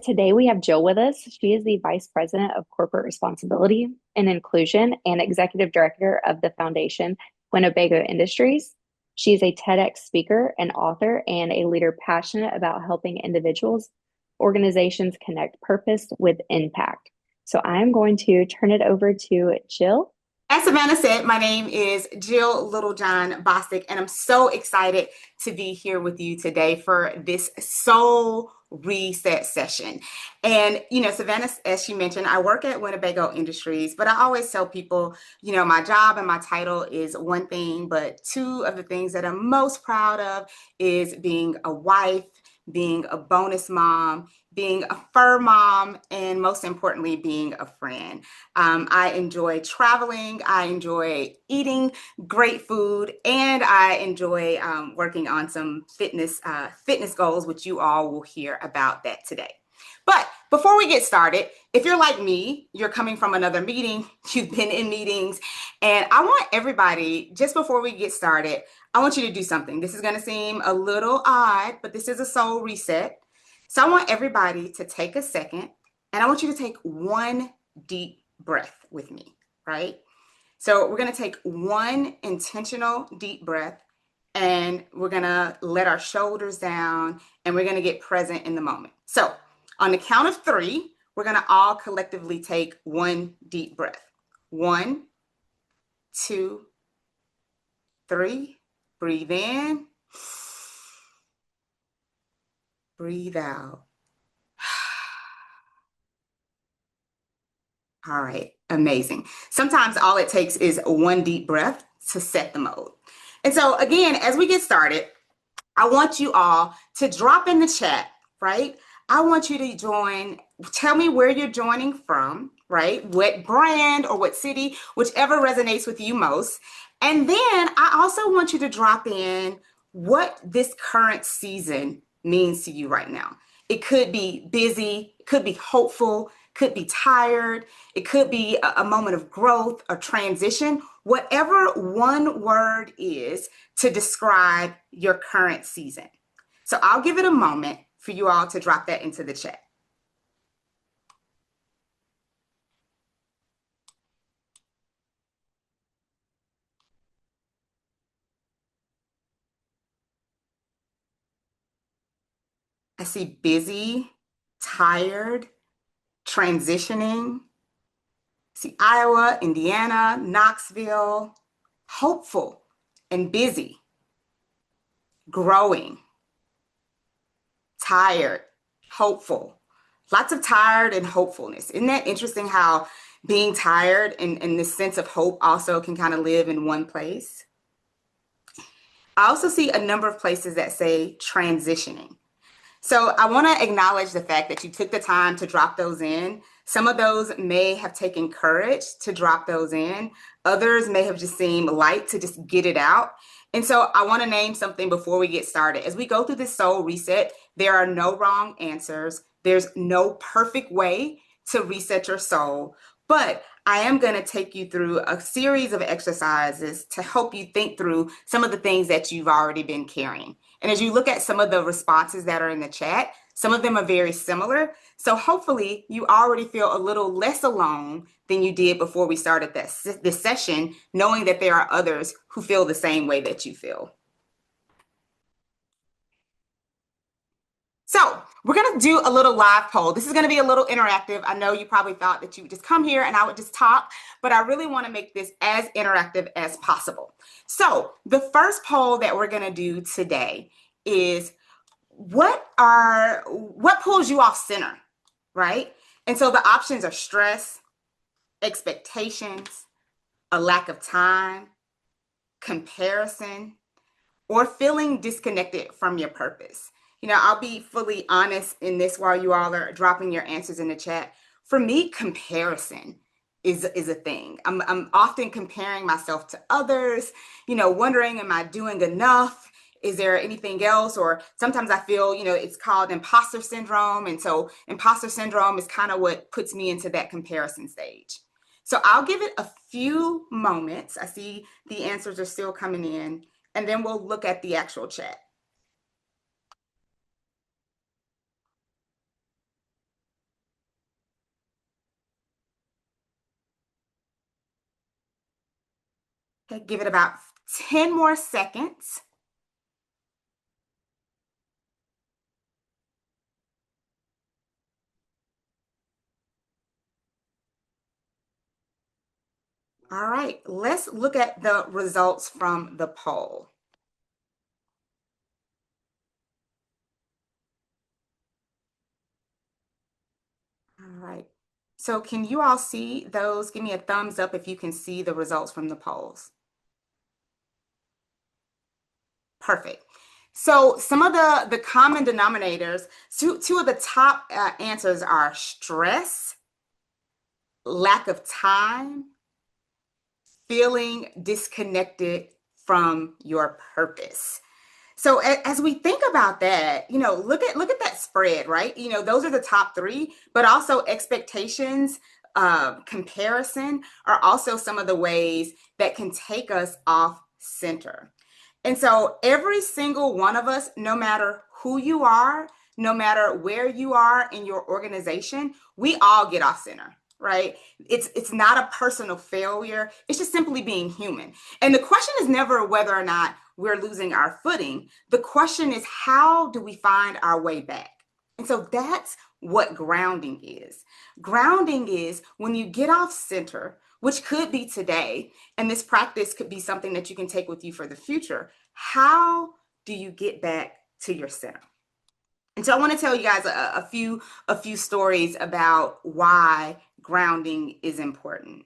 Today we have Jill with us. She is the Vice President of Corporate Responsibility and Inclusion and Executive Director of the Foundation Winnebago Industries. She's a TEDx speaker, an author, and a leader passionate about helping individuals, organizations connect purpose with impact. So I'm going to turn it over to Jill. As Savannah said, my name is Jil Littlejohn Bostick, and I'm so excited to be here with you today for this soul reset session. And, Savannah, as she mentioned, I work at Winnebago Industries, but I always tell people, my job and my title is one thing, but two of the things that I'm most proud of is being a wife, being a bonus mom, being a fur mom, and most importantly, being a friend. I enjoy traveling, I enjoy eating great food, and I enjoy working on some fitness goals, which you all will hear about that today. But before we get started, if you're like me, you're coming from another meeting, you've been in meetings, and I want everybody, just before we get started, I want you to do something. This is going to seem a little odd, but this is a soul reset. So I want everybody to take a second, and I want you to take one deep breath with me, right? So we're going to take one intentional deep breath, and we're going to let our shoulders down, and we're going to get present in the moment. So on the count of three, we're going to all collectively take one deep breath. 1, 2, 3. Breathe in. Breathe out. All right, amazing. Sometimes all it takes is one deep breath to set the mode. And so again, as we get started, I want you all to drop in the chat, right? I want you to tell me where you're joining from, right? What brand or what city, whichever resonates with you most. And then I also want you to drop in what this current season means to you right now. It could be busy, it could be hopeful, could be tired, it could be a moment of growth or transition, whatever one word is to describe your current season. So I'll give it a moment for you all to drop that into the chat. I see busy, tired, transitioning. I see Iowa, Indiana, Knoxville, hopeful and busy, growing, tired, hopeful. Lots of tired and hopefulness. Isn't that interesting how being tired and this sense of hope also can kind of live in one place? I also see a number of places that say transitioning. So I want to acknowledge the fact that you took the time to drop those in. Some of those may have taken courage to drop those in. Others may have just seemed light to just get it out. And so I want to name something before we get started. As we go through this soul reset, there are no wrong answers. There's no perfect way to reset your soul. But I am going to take you through a series of exercises to help you think through some of the things that you've already been carrying. And as you look at some of the responses that are in the chat, some of them are very similar. So hopefully you already feel a little less alone than you did before we started this session, knowing that there are others who feel the same way that you feel. So we're going to do a little live poll. This is going to be a little interactive. I know you probably thought that you would just come here and I would just talk, but I really want to make this as interactive as possible. So the first poll that we're going to do today is what pulls you off center, right? And so the options are stress, expectations, a lack of time, comparison, or feeling disconnected from your purpose. I'll be fully honest in this while you all are dropping your answers in the chat. For me, comparison is a thing. I'm often comparing myself to others, wondering, am I doing enough? Is there anything else? Or sometimes I feel, it's called imposter syndrome. And so imposter syndrome is kind of what puts me into that comparison stage. So I'll give it a few moments. I see the answers are still coming in, and then we'll look at the actual chat. Okay, give it about 10 more seconds. All right, let's look at the results from the poll. All right. So can you all see those? Give me a thumbs up if you can see the results from the polls. Perfect. So some of the common denominators, two of the top answers are stress, lack of time, feeling disconnected from your purpose. So as we think about that, look at that spread, right? Those are the top three, but also expectations, comparison are also some of the ways that can take us off center. And so every single one of us, no matter who you are, no matter where you are in your organization, we all get off center, right? It's not a personal failure. It's just simply being human. And the question is never whether or not we're losing our footing. The question is, how do we find our way back? And so that's what grounding is. Grounding is when you get off center, which could be today, and this practice could be something that you can take with you for the future. How do you get back to your center? And so I want to tell you guys a few stories about why grounding is important.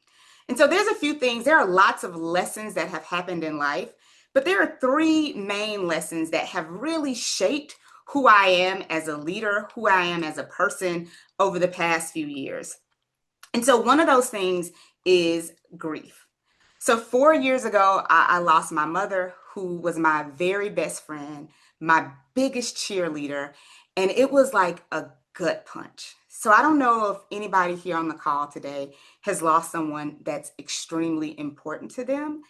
And so there's a few things. There are lots of lessons that have happened in life, but there are three main lessons that have really shaped who I am as a leader, who I am as a person over the past few years. And so one of those things is grief. So 4 years ago, I lost my mother, who was my very best friend, my biggest cheerleader, and it was like a gut punch. So I don't know if anybody here on the call today has lost someone that's extremely important to them.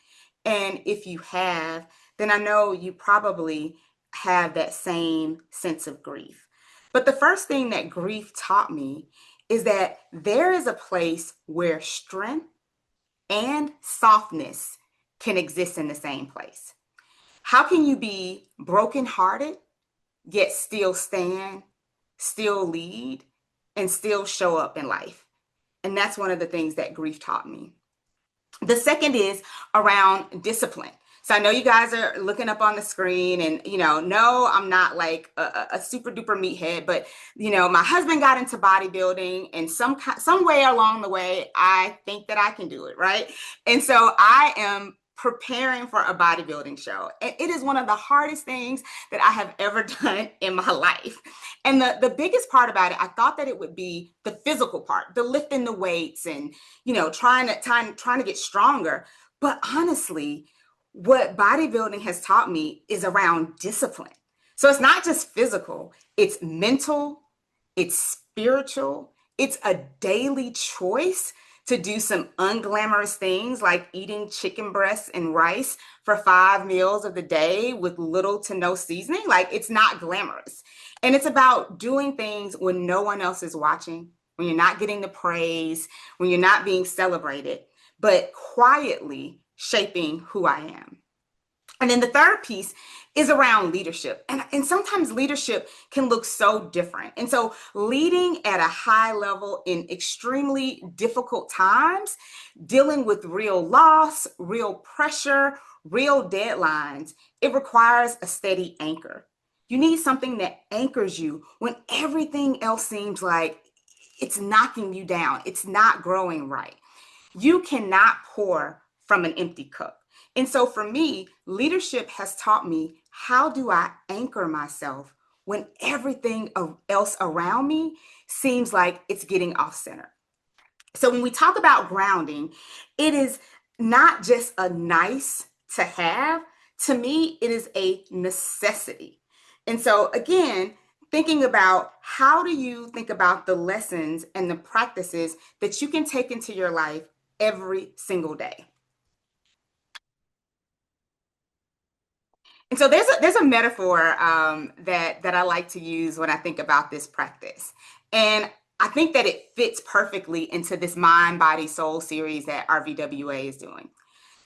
And if you have, then I know you probably have that same sense of grief. But the first thing that grief taught me is that there is a place where strength and softness can exist in the same place. How can you be brokenhearted, yet still stand, still lead, and still show up in life? And that's one of the things that grief taught me. The second is around discipline. So I know you guys are looking up on the screen and, no, I'm not like a super duper meathead, but, my husband got into bodybuilding and some way along the way, I think that I can do it, right? And so I am preparing for a bodybuilding show. And it is one of the hardest things that I have ever done in my life. And the biggest part about it, I thought that it would be the physical part, the lifting the weights and, trying to get stronger. But honestly, what bodybuilding has taught me is around discipline. So it's not just physical, it's mental, it's spiritual, it's a daily choice to do some unglamorous things like eating chicken breasts and rice for 5 meals of the day with little to no seasoning. Like, it's not glamorous. And it's about doing things when no one else is watching, when you're not getting the praise, when you're not being celebrated, but quietly shaping who I am. And then the third piece is around leadership. And sometimes leadership can look so different. And so leading at a high level in extremely difficult times, dealing with real loss, real pressure, real deadlines, it requires a steady anchor. You need something that anchors you when everything else seems like it's knocking you down. It's not growing right. You cannot pour from an empty cup. And so for me, leadership has taught me, how do I anchor myself when everything else around me seems like it's getting off center? So when we talk about grounding, it is not just a nice to have. To me, it is a necessity. And so again, thinking about, how do you think about the lessons and the practices that you can take into your life every single day? And so there's a metaphor that I like to use when I think about this practice, and I think that it fits perfectly into this Mind, Body, Soul series that RVWA is doing.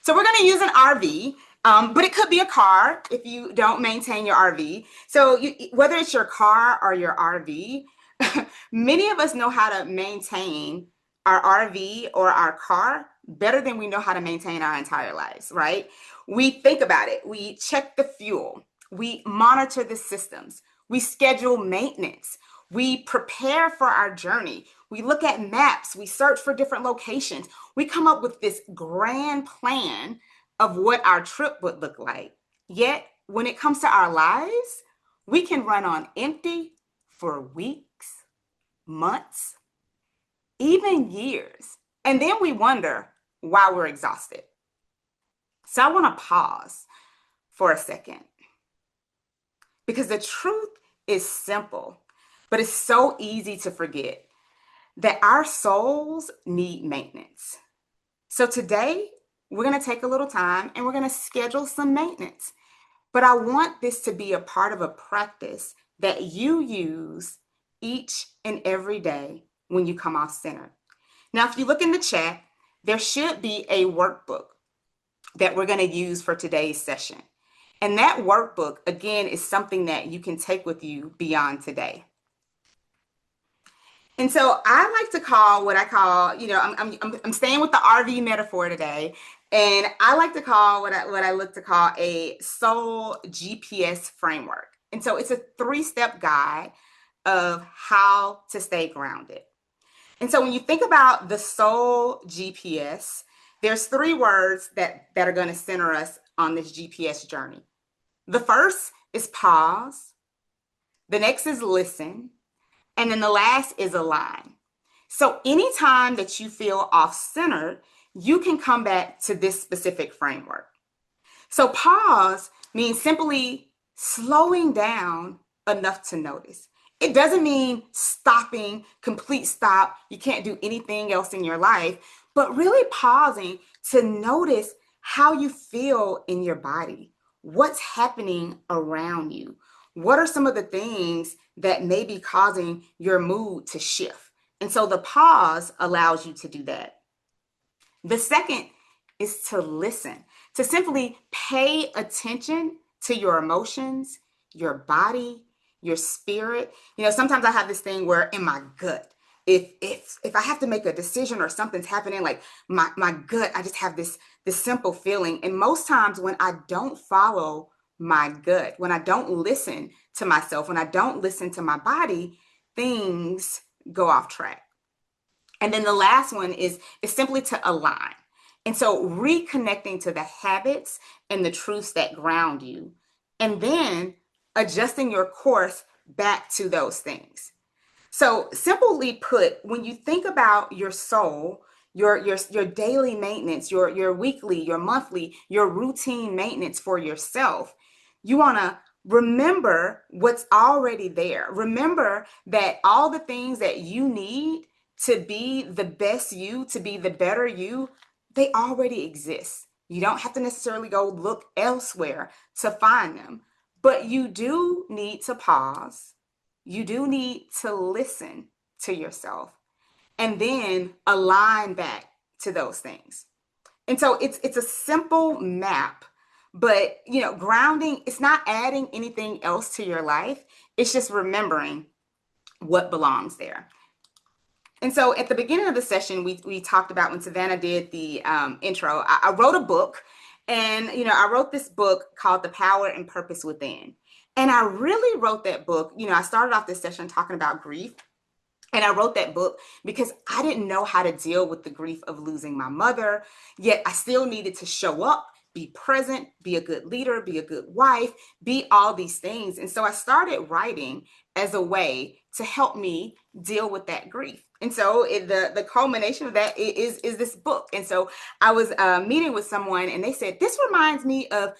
So we're going to use an RV, but it could be a car if you don't maintain your RV. So whether it's your car or your RV, many of us know how to maintain our RV or our car better than we know how to maintain our entire lives, right? We think about it. We check the fuel. We monitor the systems. We schedule maintenance. We prepare for our journey. We look at maps. We search for different locations. We come up with this grand plan of what our trip would look like. Yet, when it comes to our lives, we can run on empty for weeks, months, even years. And then we wonder why we're exhausted. So I want to pause for a second because the truth is simple, but it's so easy to forget that our souls need maintenance. So today, we're going to take a little time and we're going to schedule some maintenance. But I want this to be a part of a practice that you use each and every day when you come off center. Now, if you look in the chat, there should be a workbook that we're going to use for today's session. And that workbook, again, is something that you can take with you beyond today. And so I like to call what I call, I'm staying with the RV metaphor today, and I like to call what I look to call a soul GPS framework. And so it's a 3-step guide of how to stay grounded. And so when you think about the soul GPS, there's 3 words that are going to center us on this GPS journey. The first is pause. The next is listen. And then the last is align. So anytime that you feel off-centered, you can come back to this specific framework. So pause means simply slowing down enough to notice. It doesn't mean stopping, complete stop. You can't do anything else in your life, but really pausing to notice how you feel in your body. What's happening around you? What are some of the things that may be causing your mood to shift? And so the pause allows you to do that. The second is to listen, to simply pay attention to your emotions, your body, your spirit. Sometimes I have this thing where in my gut, if I have to make a decision or something's happening, like my gut, I just have this simple feeling. And most times when I don't follow my gut, when I don't listen to myself, when I don't listen to my body, things go off track. And then the last one is simply to align. And so reconnecting to the habits and the truths that ground you, and then adjusting your course back to those things. So simply put, when you think about your soul, your daily maintenance, your weekly, your monthly, your routine maintenance for yourself, you want to remember what's already there. Remember that all the things that you need to be the best you, to be the better you, they already exist. You don't have to necessarily go look elsewhere to find them, but you do need to pause. You do need to listen to yourself and then align back to those things. And so it's a simple map, but grounding, it's not adding anything else to your life. It's just remembering what belongs there. And so at the beginning of the session, we talked about when Savannah did the intro, I wrote a book, and I wrote this book called The Power and Purpose Within. And I really wrote that book. I started off this session talking about grief. And I wrote that book because I didn't know how to deal with the grief of losing my mother, yet I still needed to show up, be present, be a good leader, be a good wife, be all these things. And so I started writing as a way to help me deal with that grief. And so the culmination of that is this book. And so I was meeting with someone and they said, this reminds me of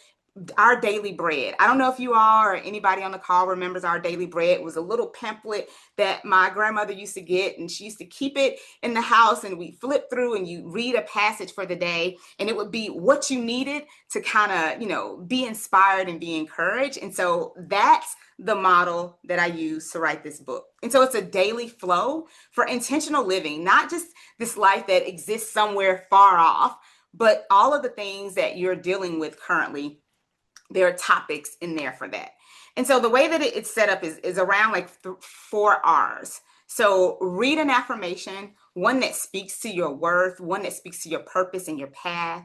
our daily bread. I don't know if you all or anybody on the call remembers our daily bread. It was a little pamphlet that my grandmother used to get, and she used to keep it in the house, and we flip through and you read a passage for the day, and it would be what you needed to kind of, be inspired and be encouraged. And so that's the model that I use to write this book. And so it's a daily flow for intentional living, not just this life that exists somewhere far off, but all of the things that you're dealing with currently, there are topics in there for that. And so the way that it's set up is around like 4 R's. So read an affirmation, one that speaks to your worth, one that speaks to your purpose and your path.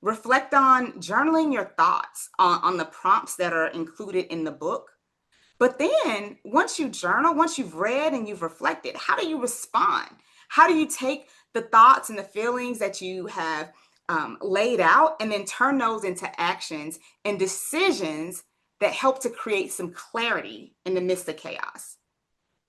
Reflect on journaling your thoughts on the prompts that are included in the book. But then once you journal, once you've read and you've reflected, how do you respond? How do you take the thoughts and the feelings that you have laid out and then turn those into actions and decisions that help to create some clarity in the midst of chaos?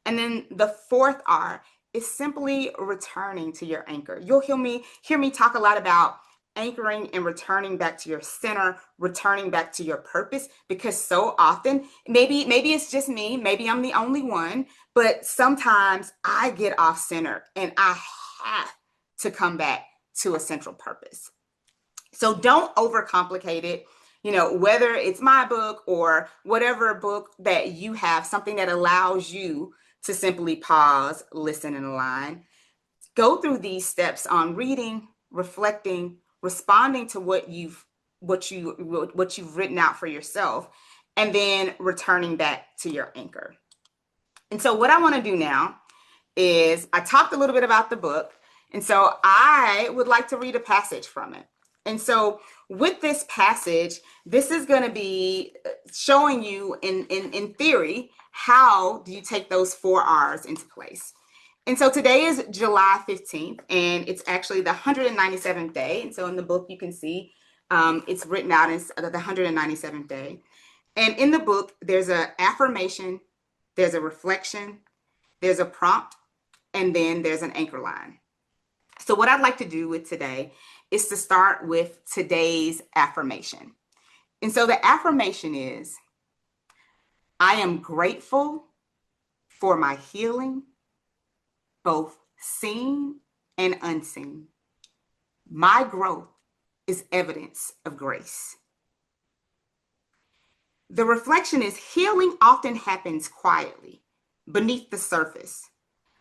And then the 4th R is simply returning to your anchor. You'll hear me talk a lot about anchoring and returning back to your center, returning back to your purpose, because so often, maybe it's just me, maybe I'm the only one, but sometimes I get off center and I have to come back to a central purpose. So don't overcomplicate it. Whether it's my book or whatever book that you have, something that allows you to simply pause, listen, and align. Go through these steps on reading, reflecting, responding to what you've written out for yourself, and then returning back to your anchor. And so what I want to do now is, I talked a little bit about the book, and so I would like to read a passage from it. And so with this passage, this is going to be showing you in theory, how do you take those 4 R's into place? And so today is July 15th, and it's actually the 197th day. And so in the book, you can see it's written out as the 197th day. And in the book, there's an affirmation, there's a reflection, there's a prompt, and then there's an anchor line. So what I'd like to do with today is to start with today's affirmation. And so the affirmation is, I am grateful for my healing, both seen and unseen. My growth is evidence of grace. The reflection is, healing often happens quietly, beneath the surface.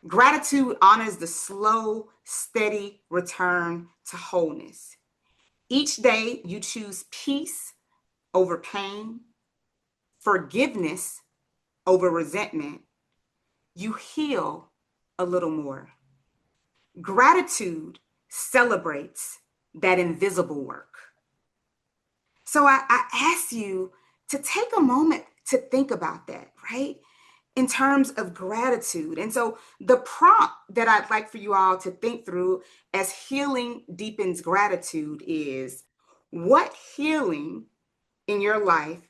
Gratitude honors the slow, steady return to wholeness. Each day you choose peace over pain, forgiveness over resentment. You heal a little more. Gratitude celebrates that invisible work. So I ask you to take a moment to think about that, right? In terms of gratitude. And so the prompt that I'd like for you all to think through as healing deepens gratitude is, what healing in your life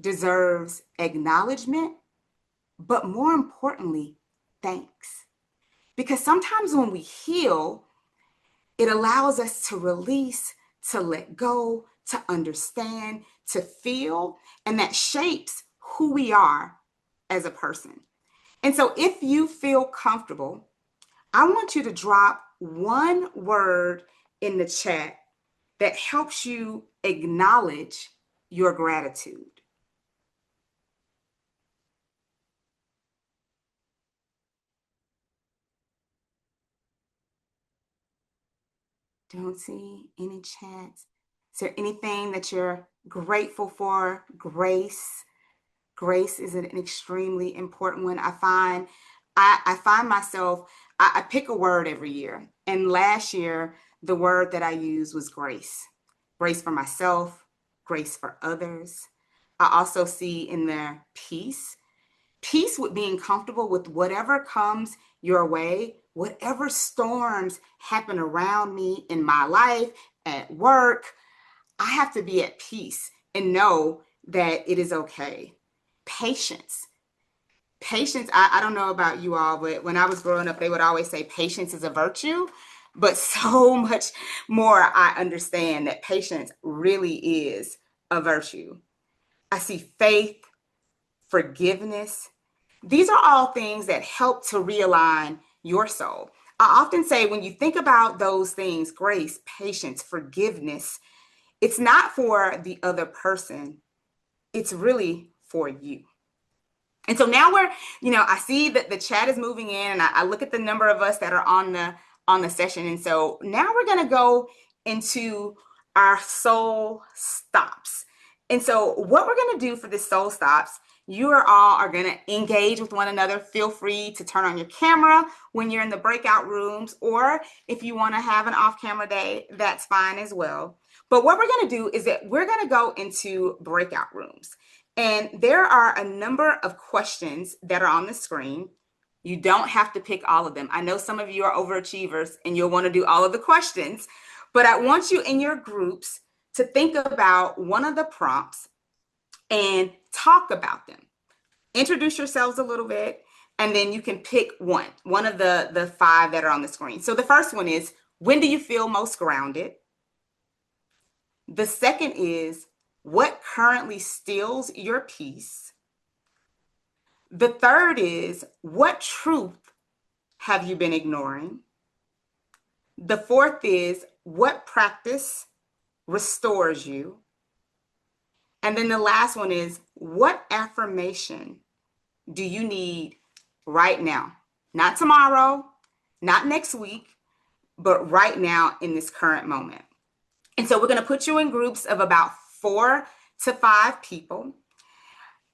deserves acknowledgement, but more importantly, thanks? Because sometimes when we heal, it allows us to release, to let go, to understand, to feel, and that shapes who we are as a person. And so if you feel comfortable, I want you to drop one word in the chat that helps you acknowledge your gratitude. Don't see any chats. Is there anything that you're grateful for? Grace. Grace is an extremely important one. I find myself, I pick a word every year. And last year, the word that I used was grace. Grace for myself, grace for others. I also see in there peace. Peace with being comfortable with whatever comes your way, whatever storms happen around me in my life, at work. I have to be at peace and know that it is okay. Patience. Patience, I don't know about you all, but when I was growing up, they would always say patience is a virtue. But so much more, I understand that patience really is a virtue. I see faith, forgiveness. These are all things that help to realign your soul. I often say, when you think about those things, grace, patience, forgiveness, it's not for the other person. It's really for you. And so now I see that the chat is moving in, and I look at the number of us that are on on the session. And so now we're going to go into our soul stops. And so what we're going to do for this soul stops, you are all are going to engage with one another. Feel free to turn on your camera when you're in the breakout rooms, or if you want to have an off-camera day, that's fine as well. But what we're going to do is that we're going to go into breakout rooms. And there are a number of questions that are on the screen. You don't have to pick all of them. I know some of you are overachievers and you'll want to do all of the questions, but I want you in your groups to think about one of the prompts and talk about them. Introduce yourselves a little bit, and then you can pick one of the five that are on the screen. So the first one is, when do you feel most grounded? The second is, what currently steals your peace? The third is, what truth have you been ignoring? The fourth is, what practice restores you? And then the last one is, what affirmation do you need right now? Not tomorrow, not next week, but right now in this current moment. And so we're going to put you in groups of about 4 to 5 people.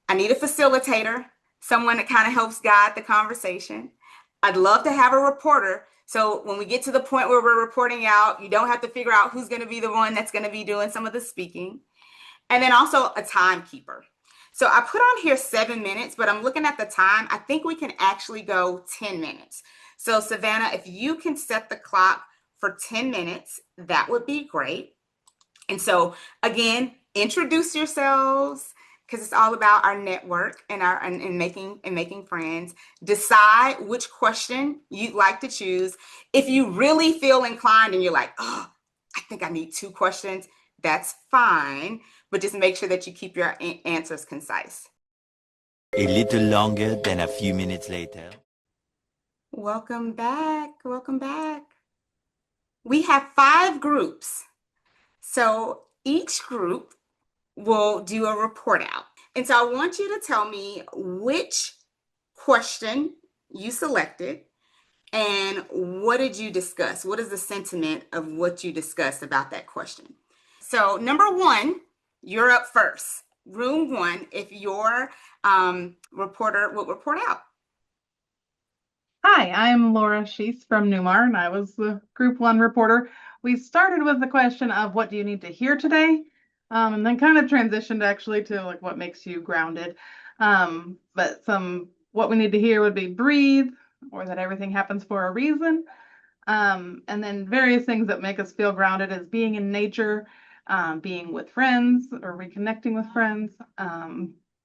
I need a facilitator, someone that kind of helps guide the conversation. I'd love to have a reporter. So when we get to the point where we're reporting out, you don't have to figure out who's going to be the one that's going to be doing some of the speaking. And then also a timekeeper. So I put on here 7 minutes, but I'm looking at the time. I think we can actually go 10 minutes. So Savannah, if you can set the clock for 10 minutes, that would be great. And so again, introduce yourselves, because it's all about our network and making friends. Decide which question you'd like to choose. If you really feel inclined and you're like, oh, I think I need 2 questions, that's fine. But just make sure that you keep your answers concise. A little longer than a few minutes later. Welcome back. Welcome back. We have 5 groups. So each group will do a report out. And so I want you to tell me which question you selected and what did you discuss? What is the sentiment of what you discussed about that question? So number 1, you're up first. Room 1, if your reporter will report out. Hi, I'm Laura Sheese from Newmar, and I was the Group 1 reporter. We started with the question of what do you need to hear today, and then kind of transitioned actually to like what makes you grounded. But what we need to hear would be breathe, or that everything happens for a reason. And then various things that make us feel grounded is being in nature, being with friends or reconnecting with friends,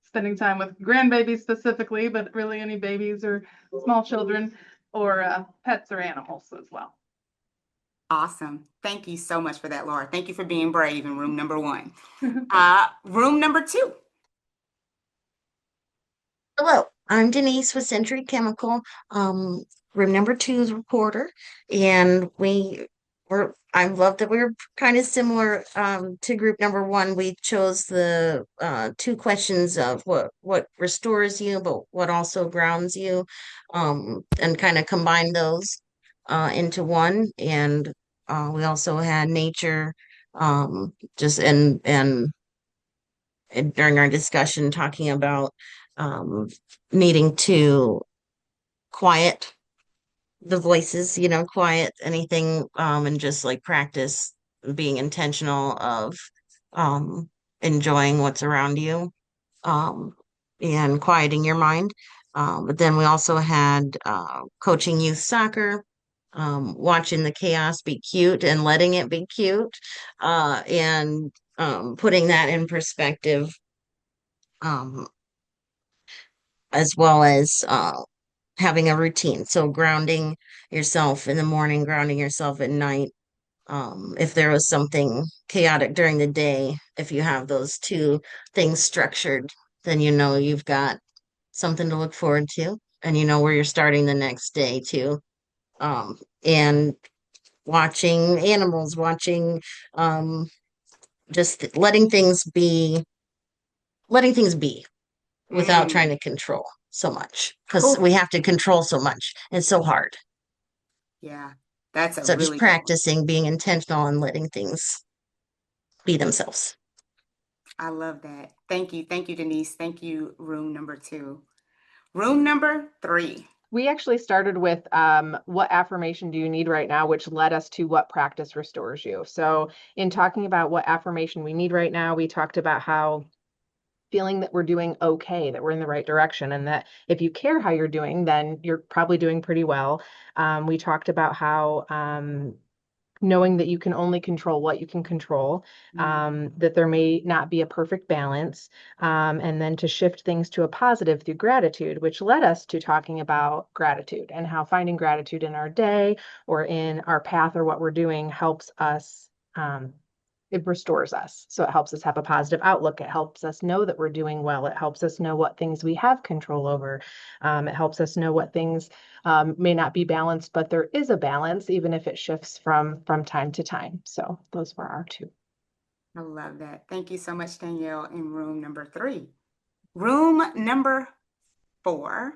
spending time with grandbabies specifically, but really any babies or small children or pets or animals as well. Awesome. Thank you so much for that, Laura. Thank you for being brave in room number 1. Room number 2. Hello, I'm Denise with Century Chemical, room number 2's reporter, and I love that we were kind of similar to group number 1. We chose the 2 questions of what restores you, but what also grounds you, and kind of combined those into one. And we also had nature, just and during our discussion talking about needing to quiet the voices, quiet anything, and just like practice being intentional of enjoying what's around you, and quieting your mind. But then we also had coaching youth soccer, watching the chaos be cute and letting it be cute, and putting that in perspective, um, as well as having a routine. So grounding yourself in the morning, grounding yourself at night. If there was something chaotic during the day, if you have those 2 things structured, then you've got something to look forward to, and you know where you're starting the next day too. And watching animals, watching just letting things be without trying to control so much, because we have to control so much. It's so hard. Yeah. That's a So just really good one. practicing being intentional and letting things be themselves. I love that. Thank you. Thank you, Denise. Thank you, room number 2. Room number 3. We actually started with what affirmation do you need right now, which led us to what practice restores you. So in talking about what affirmation we need right now, we talked about how feeling that we're doing okay, that we're in the right direction, and that if you care how you're doing, then you're probably doing pretty well. We talked about how knowing that you can only control what you can control, that there may not be a perfect balance, and then to shift things to a positive through gratitude, which led us to talking about gratitude and how finding gratitude in our day or in our path or what we're doing helps us. It restores us. So it helps us have a positive outlook. It helps us know that we're doing well. It helps us know what things we have control over. It helps us know what things may not be balanced, but there is a balance, even if it shifts from time to time. So those were our 2. I love that. Thank you so much, Danielle, in room number 3. Room number 4.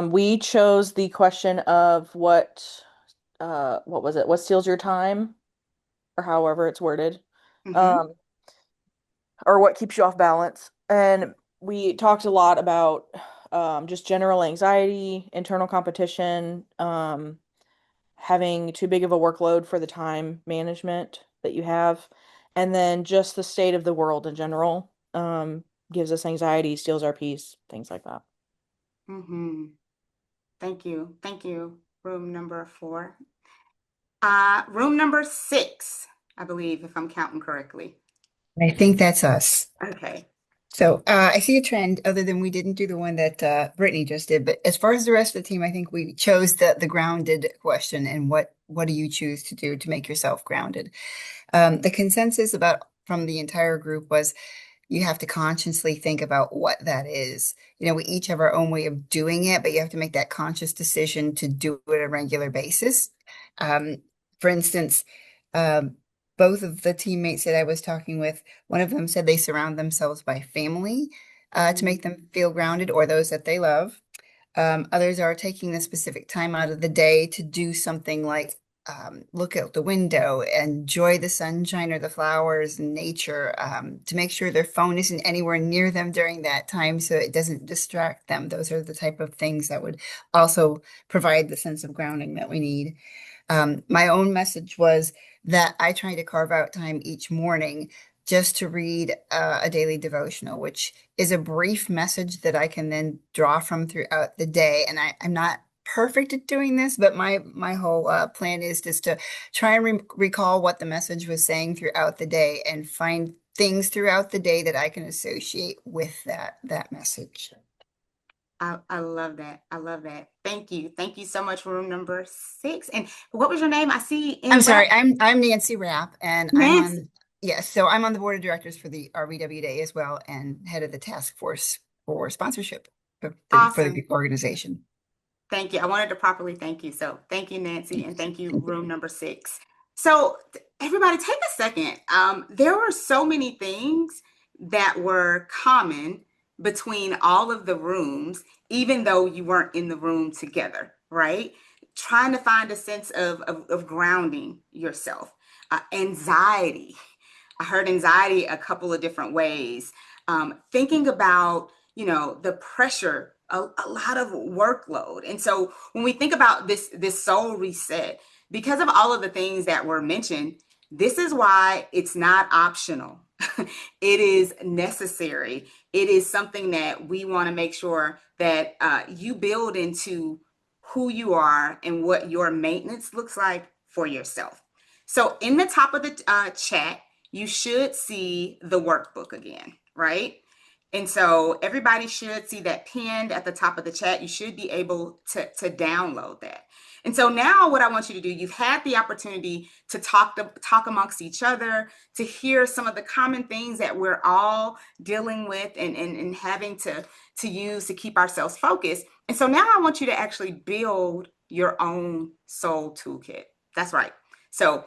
We chose the question of what was it? What steals your time? Or however it's worded. Mm-hmm. Um, or what keeps you off balance. And we talked a lot about just general anxiety, internal competition, having too big of a workload for the time management that you have, and then just the state of the world in general gives us anxiety, steals our peace, things like that. Mm-hmm. Thank you. Thank you. Room number 4. Room number 6, I believe, if I'm counting correctly. I think that's us. Okay. So I see a trend other than we didn't do the one that Brittany just did, but as far as the rest of the team, I think we chose the grounded question and what do you choose to do to make yourself grounded? The consensus about from the entire group was you have to consciously think about what that is. You know, we each have our own way of doing it, but you have to make that conscious decision to do it on a regular basis. Um, for instance, um, both of the teammates that I was talking with, one of them said they surround themselves by family to make them feel grounded or those that they love. Others are taking the specific time out of the day to do something like look out the window, enjoy the sunshine or the flowers and nature, to make sure their phone isn't anywhere near them during that time so it doesn't distract them. Those are the type of things that would also provide the sense of grounding that we need. My own message was that I try to carve out time each morning just to read a daily devotional, which is a brief message that I can then draw from throughout the day. And I'm not perfect at doing this, but my whole plan is just to try and recall what the message was saying throughout the day and find things throughout the day that I can associate with that message. I love that. I love that. Thank you. Thank you so much, room number 6. And what was your name? I see in I'm sorry, I'm Nancy Rapp, and I'm Nancy. on yes, so I'm on the board of directors for the RVW Day as well, and head of the task force for sponsorship for the Awesome. organization. Thank you. I wanted to properly thank you. So thank you, Nancy, and thank you, room number 6. So everybody take a second. There were so many things that were common between all of the rooms, even though you weren't in the room together, right? Trying to find a sense of grounding yourself. Anxiety. I heard anxiety a couple of different ways. Thinking about, the pressure, a lot of workload. And so when we think about this soul reset, because of all of the things that were mentioned, this is why it's not optional. It is necessary. It is something that we want to make sure that you build into who you are and what your maintenance looks like for yourself. So in the top of the chat, you should see the workbook again, right? And so everybody should see that pinned at the top of the chat. You should be able to download that. And so now what I want you to do, you've had the opportunity to talk amongst each other, to hear some of the common things that we're all dealing with and having to use to keep ourselves focused. And so now I want you to actually build your own soul toolkit. That's right. So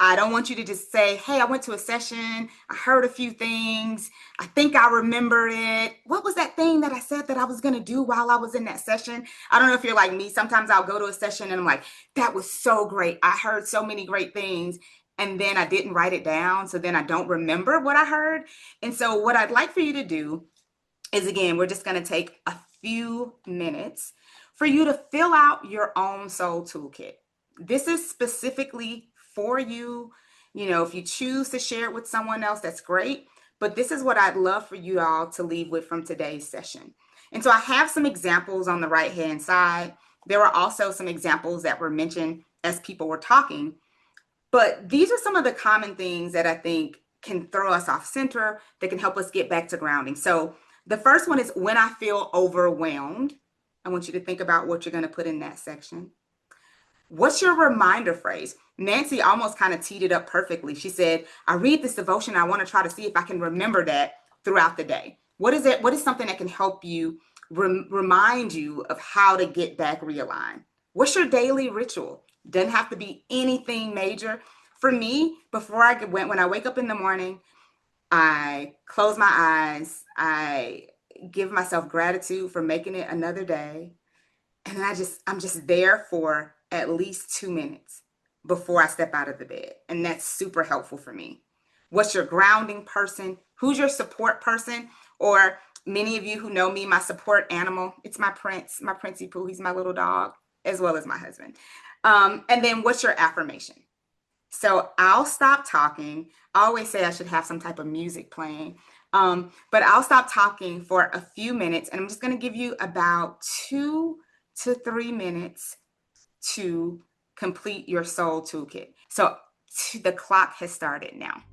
I don't want you to just say, hey, I went to a session. I heard a few things. I think I remember it. What was that thing that I said that I was going to do while I was in that session? I don't know if you're like me. Sometimes I'll go to a session and I'm like, that was so great. I heard so many great things. And then I didn't write it down. So then I don't remember what I heard. And so what I'd like for you to do is, again, we're just going to take a few minutes for you to fill out your own soul toolkit. This is specifically for you. You know, if you choose to share it with someone else, that's great. But this is what I'd love for you all to leave with from today's session. And so I have some examples on the right-hand side. There were also some examples that were mentioned as people were talking. But these are some of the common things that I think can throw us off center, that can help us get back to grounding. So the first one is when I feel overwhelmed. I want you to think about what you're going to put in that section. What's your reminder phrase? Nancy almost kind of teed it up perfectly. She said, I read this devotion. I want to try to see if I can remember that throughout the day. What is it? What is something that can help you remind you of how to get back realigned? What's your daily ritual? Doesn't have to be anything major. For me, when I wake up in the morning, I close my eyes. I give myself gratitude for making it another day. And then I'm just there for at least 2 minutes before I step out of the bed. And that's super helpful for me. What's your grounding person? Who's your support person? Or many of you who know me, my support animal, it's my Prince, my Princey Pooh. He's my little dog, as well as my husband. And then what's your affirmation? So I'll stop talking. I always say I should have some type of music playing. But I'll stop talking for a few minutes, and I'm just going to give you about 2 to 3 minutes to complete your soul toolkit. So the clock has started now.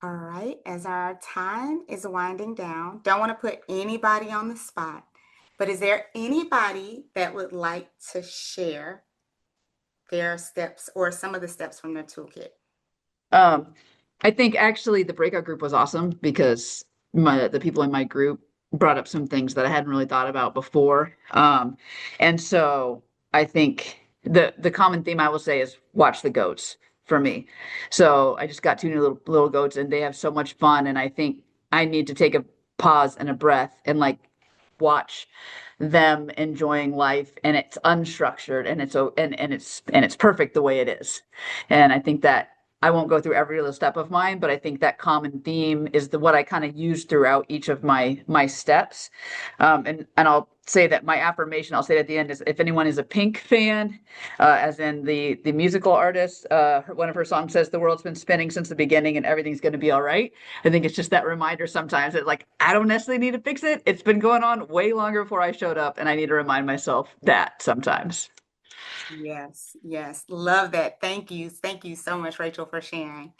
All right, as our time is winding down, don't want to put anybody on the spot, but is there anybody that would like to share their steps or some of the steps from their toolkit? I think actually the breakout group was awesome because the people in my group brought up some things that I hadn't really thought about before. And so I think the common theme I will say is watch the goats for me. So I just got 2 new little goats and they have so much fun. And I think I need to take a pause and a breath and like watch them enjoying life, and it's unstructured and it's perfect the way it is. And I think that I won't go through every little step of mine, but I think that common theme is what I kind of use throughout each of my steps. And I'll say that my affirmation, I'll say it at the end, is if anyone is a Pink fan, as in the musical artist, one of her songs says the world's been spinning since the beginning and everything's going to be all right. I think it's just that reminder sometimes that like I don't necessarily need to fix it. It's been going on way longer before I showed up, and I need to remind myself that sometimes. Yes, yes. Love that. Thank you. Thank you so much, Rachel, for sharing.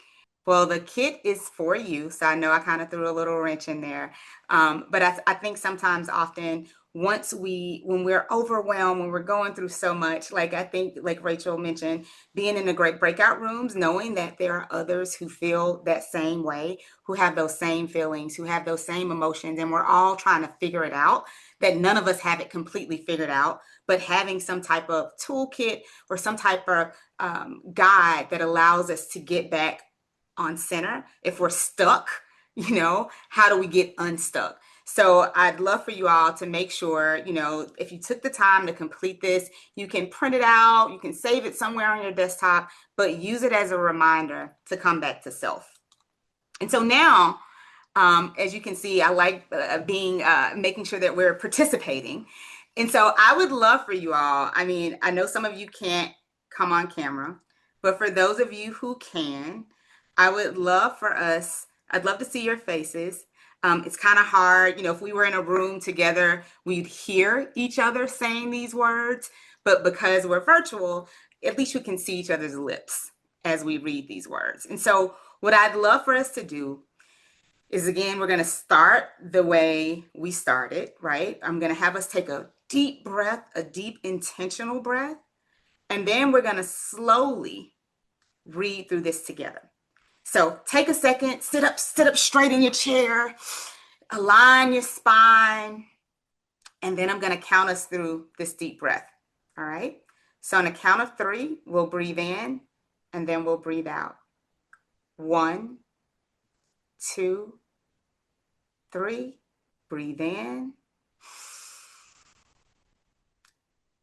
Well, the kit is for you. So I know I kind of threw a little wrench in there. But I think sometimes often when we're overwhelmed, when we're going through so much, like I think, like Rachel mentioned, being in the great breakout rooms, knowing that there are others who feel that same way, who have those same feelings, who have those same emotions, and we're all trying to figure it out, that none of us have it completely figured out, but having some type of toolkit or some type of guide that allows us to get back on center. If we're stuck, how do we get unstuck? So I'd love for you all to make sure, if you took the time to complete this, you can print it out, you can save it somewhere on your desktop, but use it as a reminder to come back to self. And so now, as you can see, I like making sure that we're participating. And so I would love for you all, I know some of you can't come on camera, but for those of you who can, I'd love to see your faces. It's kind of hard, if we were in a room together, we'd hear each other saying these words, but because we're virtual, at least we can see each other's lips as we read these words. And so what I'd love for us to do is, again, we're going to start the way we started, right? I'm going to have us take a deep breath, a deep intentional breath, and then we're going to slowly read through this together. So take a second, sit up straight in your chair, align your spine, and then I'm going to count us through this deep breath. All right. So on the count of 3, we'll breathe in and then we'll breathe out. 1, 2, 3. Breathe in.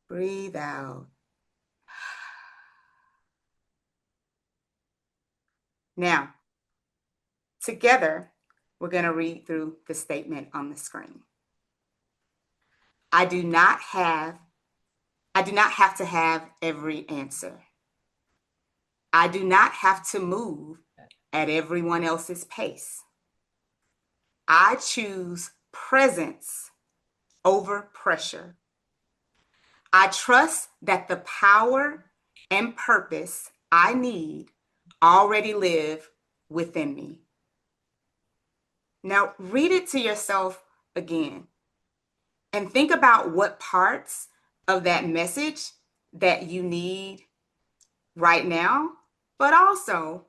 Breathe out. Now, together, we're going to read through the statement on the screen. I do not have to have every answer. I do not have to move at everyone else's pace. I choose presence over pressure. I trust that the power and purpose I need already live within me. Now read it to yourself again and think about what parts of that message that you need right now, but also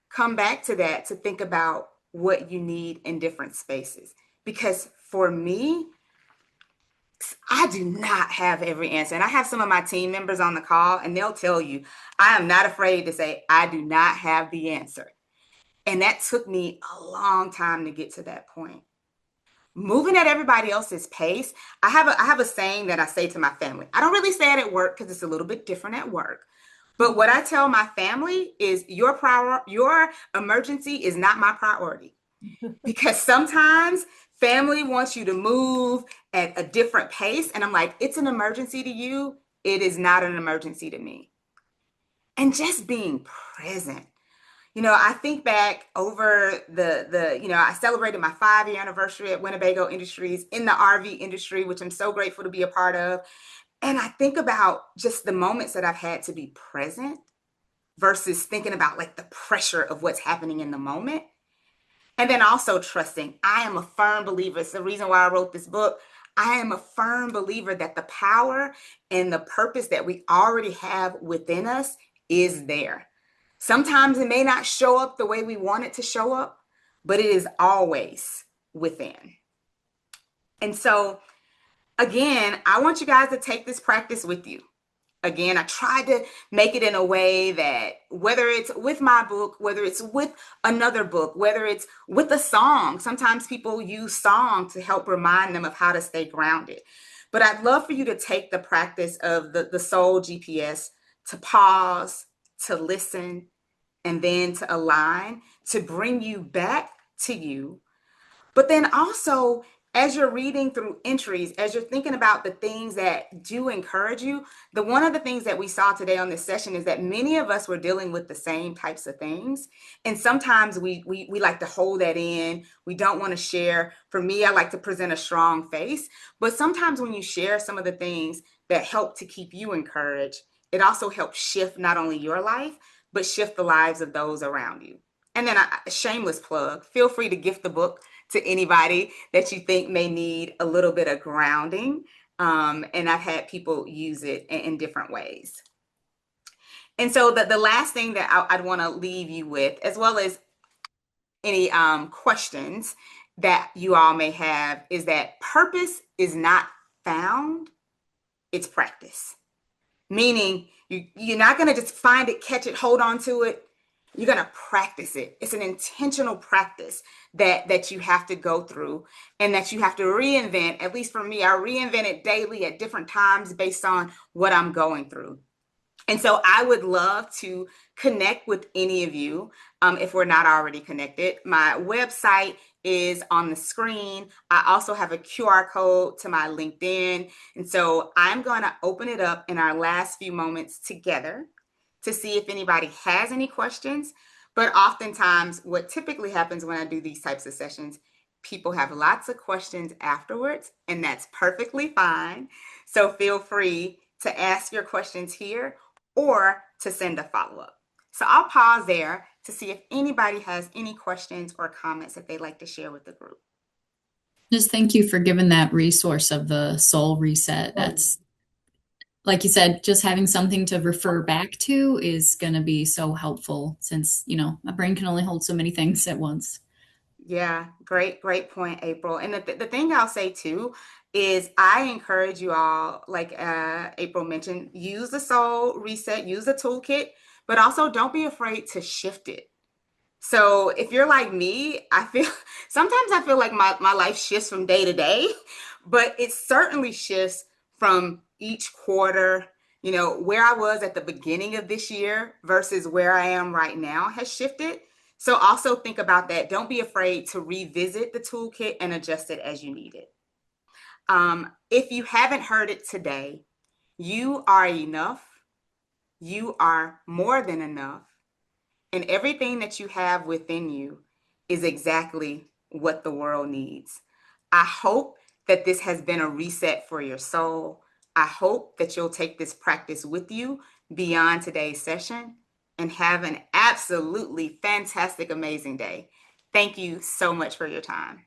come back to that to think about what you need in different spaces. Because for me, I do not have every answer. And I have some of my team members on the call, and they'll tell you, I am not afraid to say, I do not have the answer. And that took me a long time to get to that point. Moving at everybody else's pace. I have a saying that I say to my family. I don't really say it at work because it's a little bit different at work. But what I tell my family is your emergency is not my priority. Because sometimes family wants you to move at a different pace. And I'm like, it's an emergency to you. It is not an emergency to me. And just being present. I think back over I celebrated my 5-year anniversary at Winnebago Industries in the RV industry, which I'm so grateful to be a part of. And I think about just the moments that I've had to be present versus thinking about like the pressure of what's happening in the moment. And then also trusting. I am a firm believer. It's the reason why I wrote this book. I am a firm believer that the power and the purpose that we already have within us is there. Sometimes it may not show up the way we want it to show up, but it is always within. And so, again, I want you guys to take this practice with you. Again, I tried to make it in a way that whether it's with my book, whether it's with another book, whether it's with a song, sometimes people use song to help remind them of how to stay grounded. But I'd love for you to take the practice of the Soul GPS to pause, to listen, and then to align, to bring you back to you. But then also as you're reading through entries, as you're thinking about the things that do encourage you, one of the things that we saw today on this session is that many of us were dealing with the same types of things. And sometimes we like to hold that in. We don't want to share. For me, I like to present a strong face. But sometimes when you share some of the things that help to keep you encouraged, it also helps shift not only your life, but shift the lives of those around you. And then a shameless plug, feel free to gift the book to anybody that you think may need a little bit of grounding. And I've had people use it in different ways. And so the last thing that I'd want to leave you with, as well as any questions that you all may have, is that purpose is not found, it's practice. Meaning you're not going to just find it, catch it, hold on to it. You're going to practice it. It's an intentional practice that you have to go through and that you have to reinvent. At least for me, I reinvent it daily at different times based on what I'm going through. And so I would love to connect with any of you if we're not already connected. My website is on the screen. I also have a QR code to my LinkedIn. And so I'm going to open it up in our last few moments together to see if anybody has any questions. But oftentimes what typically happens when I do these types of sessions, people have lots of questions afterwards, and that's perfectly fine. So feel free to ask your questions here or to send a follow-up. So I'll pause there to see if anybody has any questions or comments that they'd like to share with the group. Just thank you for giving that resource of the soul reset. That's, like you said, just having something to refer back to is going to be so helpful since, my brain can only hold so many things at once. Yeah, great point, April. And the thing I'll say too is I encourage you all, like April mentioned, use the soul reset, use the toolkit, but also don't be afraid to shift it. So if you're like me, sometimes I feel like my life shifts from day to day, but it certainly shifts from each quarter. Where I was at the beginning of this year versus where I am right now has shifted. So also think about that. Don't be afraid to revisit the toolkit and adjust it as you need it. If you haven't heard it today, you are enough. You are more than enough. And everything that you have within you is exactly what the world needs. I hope that this has been a reset for your soul. I hope that you'll take this practice with you beyond today's session and have an absolutely fantastic, amazing day. Thank you so much for your time.